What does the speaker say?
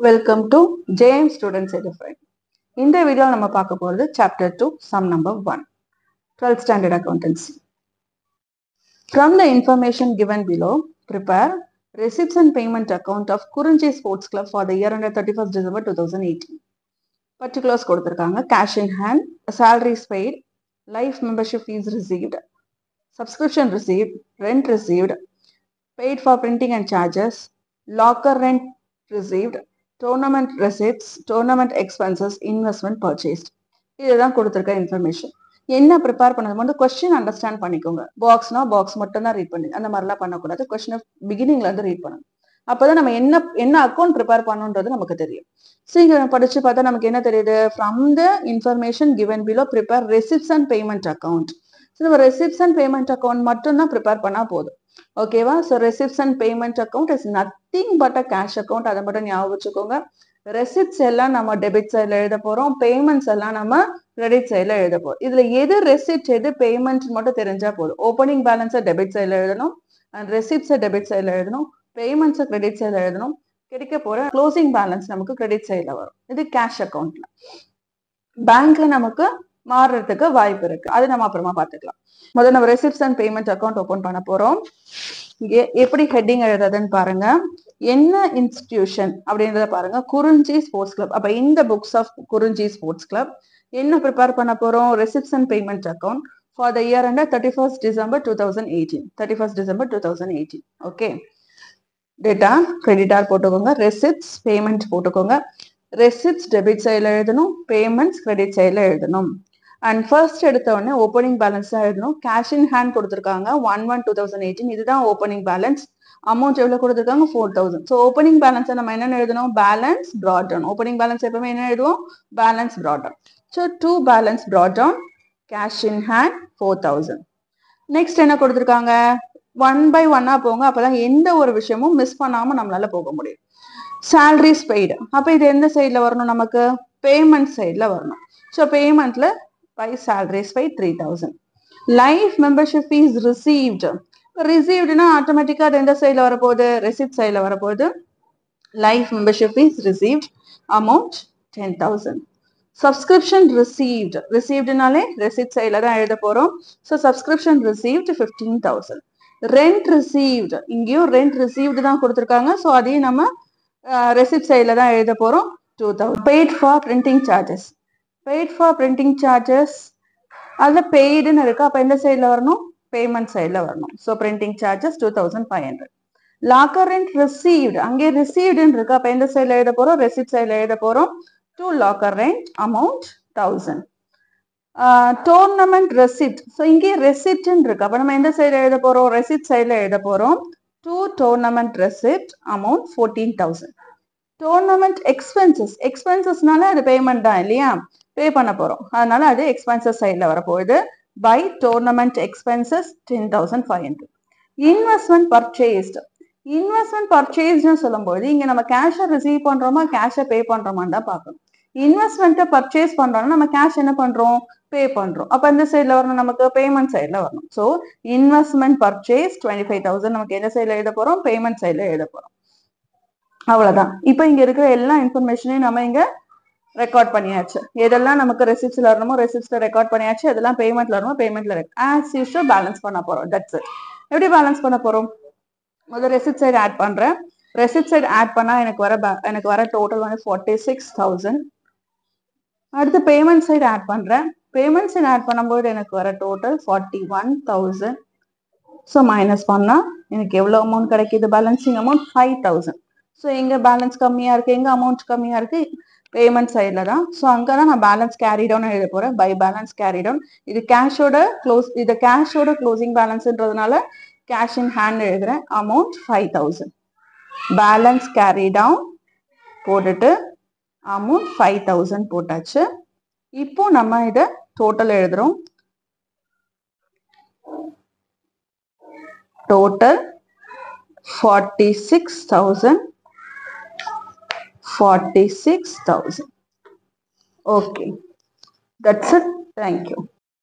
Welcome to JM Students Edify. In this video, we will talk about Chapter 2, Sum Number 1, 12th Standard Accountancy. From the information given below, prepare receipts and payment account of Kurunchi Sports Club for the year ended 31st December 2018. Particulars கொடுத்திருக்காங்க. Cash in hand, salaries paid, life membership fees received, subscription received, rent received, paid for printing and charges, locker rent received, tournament receipts, tournament expenses, investment purchased. இதுதான் கொடுத்திருக்க information. என்ன prepare பண்ணது மட்டும் question understand பண்ணிக்கோங்க. பாக்ஸ்னா box மட்டும் தான் read பண்ணி அந்த மாதிரிலாம் பண்ணக்கூடாது. கொஸ்டினை பிகினிங்ல இருந்து ரீட் பண்ணணும். அப்போதான் நம்ம என்ன அக்கௌண்ட் ப்ரிப்பேர் பண்ணணுன்றது நமக்கு தெரியும். சீக்கிரம் படிச்சு பார்த்தா நமக்கு என்ன தெரியுது? From the information given below prepare receipts and payment account. நம்ம ரெசிப்ட்ஸ் அண்ட் பேமெண்ட் அக்கௌண்ட் மட்டும் தான் ப்ரிப்பேர் பண்ணா போதும். ஓகேவா? So receipts and payment account is nothing but a cash account. அதை மட்டும் ஞாபகம் வச்சுக்கோங்க. ரெசிப்ட்ஸ் எல்லாம் நம்ம டெபிட் சைட்ல எழுத போறோம், பேமெண்ட்ஸ் எல்லாம் நம்ம கிரெடிட் சைட்ல எழுத போறோம். இதுல எது ரெசிப்ட் எது பேமெண்ட் மட்டும் தெரிஞ்சா போதும். ஓப்பனிங் பேலன்ஸை டெபிட் சைட்ல எழுதணும், அண்ட் ரெசிப்ட்ஸை டெபிட் சைட்ல எழுதணும், பேமெண்ட்ஸை கிரெடிட் சைட்ல எழுதணும். கிடைக்க போற க்ளோசிங் பேலன்ஸ் நமக்கு கிரெடிட் சைட்ல வரும். இது கேஷ் அக்கௌண்ட்ல. பேங்க்ல நமக்கு மாறுறதுக்கு வாய்ப்பு இருக்கு, அது நம்ம அப்புறமா பார்த்துக்கலாம். முதல்ல நம்ம receipts and payment account open பண்ண போறோம். இங்கே எப்படி ஹெட்டிங் எழுதுறதுன்னு பாருங்க. என்ன இன்ஸ்டிடியூஷன் அப்படின்றத பாருங்க. குறிஞ்சி ஸ்போர்ட்ஸ் கிளப். அப்ப இந்த புக்ஸ் ஆஃப் குறிஞ்சி ஸ்போர்ட்ஸ் கிளப் என்ன ப்ரிப்பேர் பண்ண போறோம்? Receipts and payment account for the year under 31st December 2018. 31st December 2018. Okay. Data creditor போட்டுக்கோங்க, ரெசிப்ட்ஸ் பேமெண்ட் போட்டுக்கோங்க. ரெசிப்ட்ஸ் டெபிட் சைட்ல எழுதணும், பேமெண்ட்ஸ் கிரெடிட் சைட்ல எழுதணும். அண்ட் ஃபர்ஸ்ட் எடுத்த உடனே ஓப்பனிங் பேலன்ஸ் தான் எழுதணும். கேஷ் இன் ஹேண்ட் கொடுத்துருக்காங்க 1/1/2018. இதுதான் ஓப்பனிங் பேலன்ஸ். அமௌண்ட் எவ்வளவு கொடுத்துருக்காங்க? 4000. ஸோ ஓப்பனிங் பேலன்ஸை நம்ம என்ன எழுதணும்? Balance brought down. Opening balance எப்பவுமே என்ன எழுதுவோம்? Balance brought down. So to balance brought down, cash in hand 4000. Next என்ன கொடுத்துருக்காங்க? 1/1 போங்க, அப்பதான் எந்த ஒரு விஷயமும் மிஸ் பண்ணாம நம்மளால போக முடியும். salaries paid. அப்ப இது எந்த சைட்ல வரணும்? நமக்கு பேமெண்ட் சைட்ல வரணும். ஸோ பேமெண்ட்ல by salaries paid 3000. Life membership fees received. Received-னா ஆட்டோமேட்டிக்கா அது எந்த சைட்ல வரப்போகுது? ரெசிப்ட் சைட்ல வரப்போகுது. Life membership fees received amount 10,000. Subscription received. Received-னாலே receipt சைட்ல தான் எழுத போறோம். So subscription received 15,000. Rent received. இங்கேயும் rent received தான் கொடுத்துருக்காங்க. ஸோ அதையும் நம்ம ரெசிப்ட் சைட்ல தான் எழுத போறோம். 2,000. Paid for printing charges. Paid for printing charges அதுல பெய்டுன்னு இருக்கு. அப்ப எந்த சைட்ல வரணும்? பேமெண்ட் சைட்ல வரணும். So printing charges 2500. Locker rent received. அங்கே ரிசீவ்டுன்னு இருக்கு. அப்ப எந்த சைட்ல எழுத போறோம்? ரெசிப்ட் சைட்ல எழுத போறோம். To locker rent amount 1000. Tournament receipt. So இங்கே ரெசிப்ட்னு இருக்கு. அப்ப நம்ம எந்த சைட்ல எழுத போறோம்? ரெசிப்ட் சைட்ல எழுத போறோம். To tournament receipt amount 14,000. Tournament expenses. எக்ஸ்பென்சஸ்னால அது பேமெண்ட் தான் இல்லையா? பே பண்ண போறோம். அதனால அது எக்ஸ்பென்சஸ் சைட்ல வரப்போகுது. By tournament expenses 10,500. Investment purchased. Investment பர்ச்சேஸ்ட்னு சொல்லும்போது இங்க நம்ம கேஷை ரிசீவ் பண்றோமா கேஷை பே பண்றோமான்னு தான் பார்க்கணும். இன்வெஸ்ட்மெண்ட்டை பர்ச்சேஸ் பண்றோம்னா நம்ம கேஷ் என்ன பண்றோம்? பே பண்றோம். அப்ப இந்த சைட்ல வரணும்? நமக்கு பேமெண்ட் சைட்ல வரணும். ஸோ இன்வெஸ்ட்மெண்ட் பர்ச்சேஸ் 25,000 நமக்கு எந்த சைட்ல எழுத போறோம்? பேமெண்ட் சைட்ல எழுத போறோம். அவ்வளவுதான். இப்ப இங்க இருக்கிற எல்லா இன்ஃபர்மேஷனையும் நம்ம இங்க ரெக்கார்ட் பண்ணியாச்சு. எதெல்லாம் நமக்கு ரெசிப்ட்ஸ்ல வரணுமோ ரெசிப்ட்ஸ்ல ரெக்கார்ட் பண்ணியாச்சு. எதெல்லாம் பேமெண்ட்ல வரணுமோ பேமெண்ட்ல ஆஸ் யூஷுவல் பேலன்ஸ் பண்ண போறோம். That's it. எப்படி பேலன்ஸ் பண்ண போறோம்? முதல்ல ரெசிப்ட் சைடு ஆட் பண்றேன். ரெசிப்ட் சைடு ஆட் பண்ணா எனக்கு வர டோட்டல் வந்து 46,000. அடுத்து பேமெண்ட் சைடு ஆட் பண்றேன். பேமெண்ட் சைடு ஆட் பண்ணும்போது எனக்கு வர டோட்டல் 41,000. ஸோ மைனஸ் பண்ணா எனக்கு எவ்வளவு அமௌண்ட் கிடைக்குது? Balancing amount 5,000. ஸோ எங்க பேலன்ஸ் கம்மியா இருக்கு? எங்க அமௌண்ட் கம்மியா இருக்கு? பேமெண்ட் சைட்ல தான். ஸோ அங்கதான் நான் பேலன்ஸ் கேரி டவுன் எழுத போறேன். By balance carry down. இது கேஷோட க்ளோசிங் பேலன்ஸ்ன்றதுனால கேஷ் இன் ஹேண்ட் எழுதுறேன். அமௌண்ட் 5,000. பேலன்ஸ் கேரி டவுன் போட்டுட்டு அமௌண்ட் 5,000 போட்டாச்சு. இப்போ நம்ம இதை டோட்டல் எழுதுறோம். Total 46,000. 46,000. Okay, that's it. Thank you.